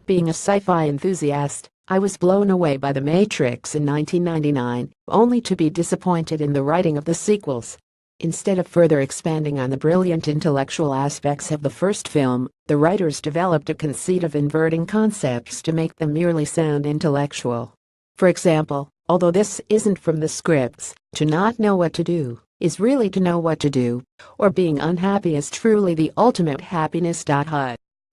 Being a sci-fi enthusiast, I was blown away by The Matrix in 1999, only to be disappointed in the writing of the sequels. Instead of further expanding on the brilliant intellectual aspects of the first film, the writers developed a conceit of inverting concepts to make them merely sound intellectual. For example, although this isn't from the scripts, to not know what to do is really to know what to do, or being unhappy is truly the ultimate happiness.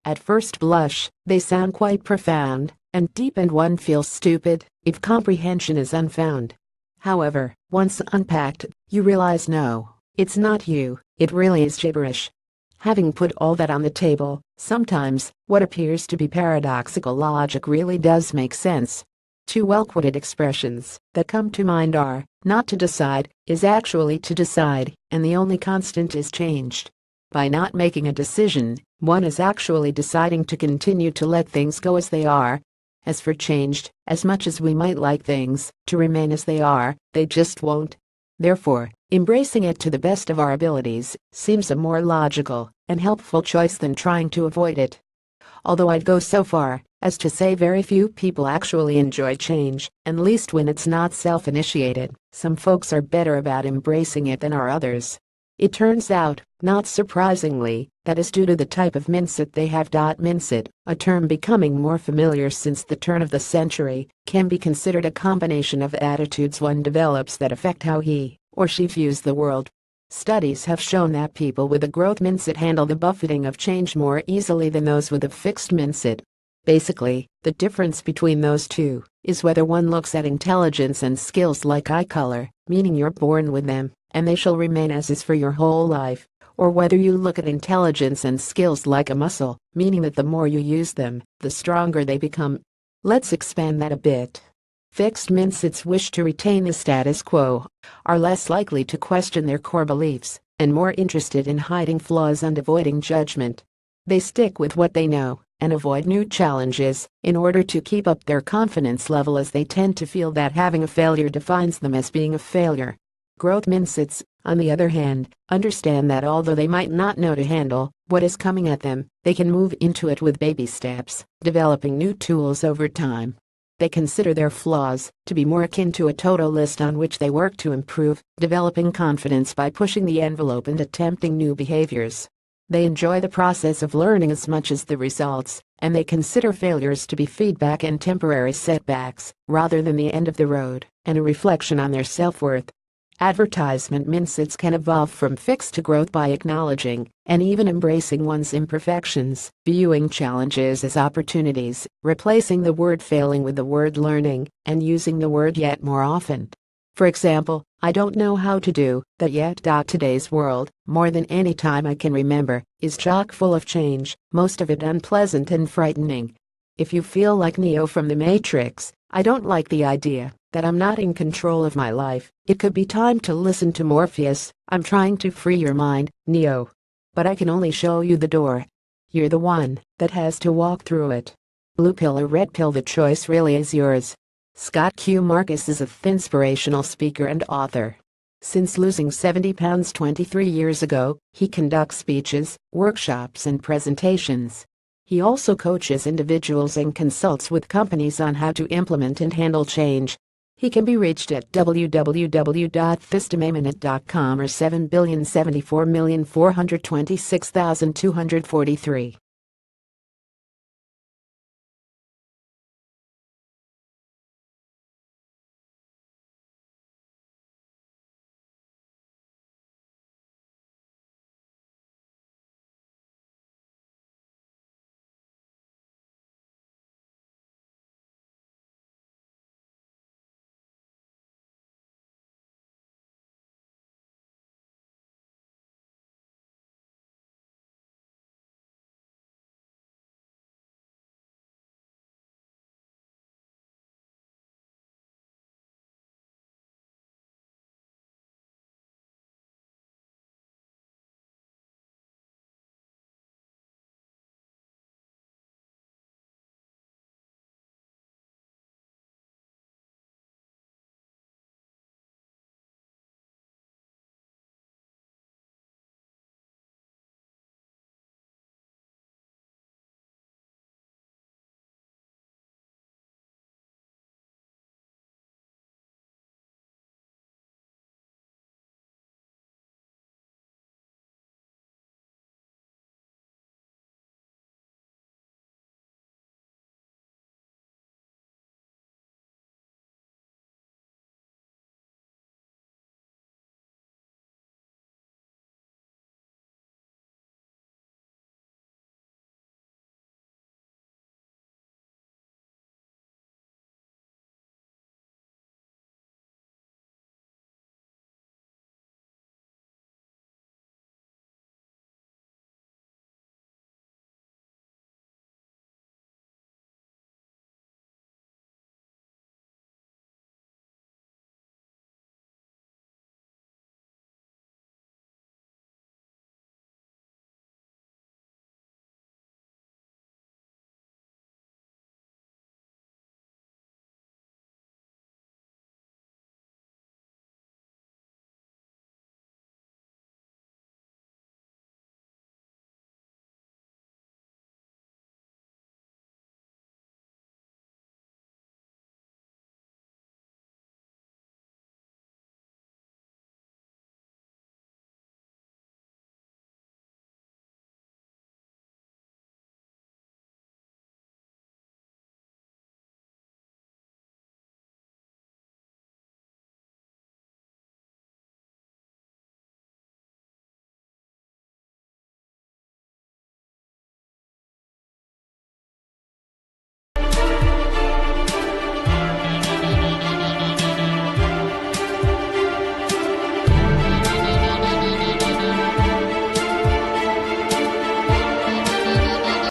At first blush, they sound quite profound and deep, and one feels stupid if comprehension is unfound. However, once unpacked, you realize no, it's not you, it really is gibberish. Having put all that on the table, sometimes what appears to be paradoxical logic really does make sense. Two well-quoted expressions that come to mind are, "Not to decide is actually to decide, and the only constant is changed." By not making a decision, one is actually deciding to continue to let things go as they are. As for changed, as much as we might like things to remain as they are, they just won't. Therefore, embracing it to the best of our abilities seems a more logical and helpful choice than trying to avoid it. Although I'd go so far as to say very few people actually enjoy change, and least when it's not self-initiated, some folks are better about embracing it than are others. It turns out, not surprisingly, that is due to the type of mindset they have. Mindset, a term becoming more familiar since the turn of the century, can be considered a combination of attitudes one develops that affect how he or she views the world. Studies have shown that people with a growth mindset handle the buffeting of change more easily than those with a fixed mindset. Basically, the difference between those two is whether one looks at intelligence and skills like eye color, meaning you're born with them and they shall remain as is for your whole life, or whether you look at intelligence and skills like a muscle, meaning that the more you use them, the stronger they become. Let's expand that a bit. Fixed mindsets wish to retain the status quo, are less likely to question their core beliefs, and more interested in hiding flaws and avoiding judgment. They stick with what they know and avoid new challenges in order to keep up their confidence level, as they tend to feel that having a failure defines them as being a failure. Growth mindsets, on the other hand, understand that although they might not know to handle what is coming at them, they can move into it with baby steps, developing new tools over time. They consider their flaws to be more akin to a to-do list on which they work to improve, developing confidence by pushing the envelope and attempting new behaviors. They enjoy the process of learning as much as the results, and they consider failures to be feedback and temporary setbacks, rather than the end of the road, and a reflection on their self-worth. Advertisement mindsets can evolve from fixed to growth by acknowledging and even embracing one's imperfections, viewing challenges as opportunities, replacing the word failing with the word learning, and using the word yet more often. For example, I don't know how to do that yet. Today's world, more than any time I can remember, is chock full of change, most of it unpleasant and frightening. If you feel like Neo from The Matrix, I don't like the idea that I'm not in control of my life. It could be time to listen to Morpheus. I'm trying to free your mind, Neo. But I can only show you the door. You're the one that has to walk through it. Blue pill or red pill, the choice really is yours. Scott Q. Marcus is an inspirational speaker and author. Since losing 70 pounds 23 years ago, he conducts speeches, workshops, and presentations. He also coaches individuals and consults with companies on how to implement and handle change. He can be reached at www.thisdemaiminute.com or 7,074,426,243.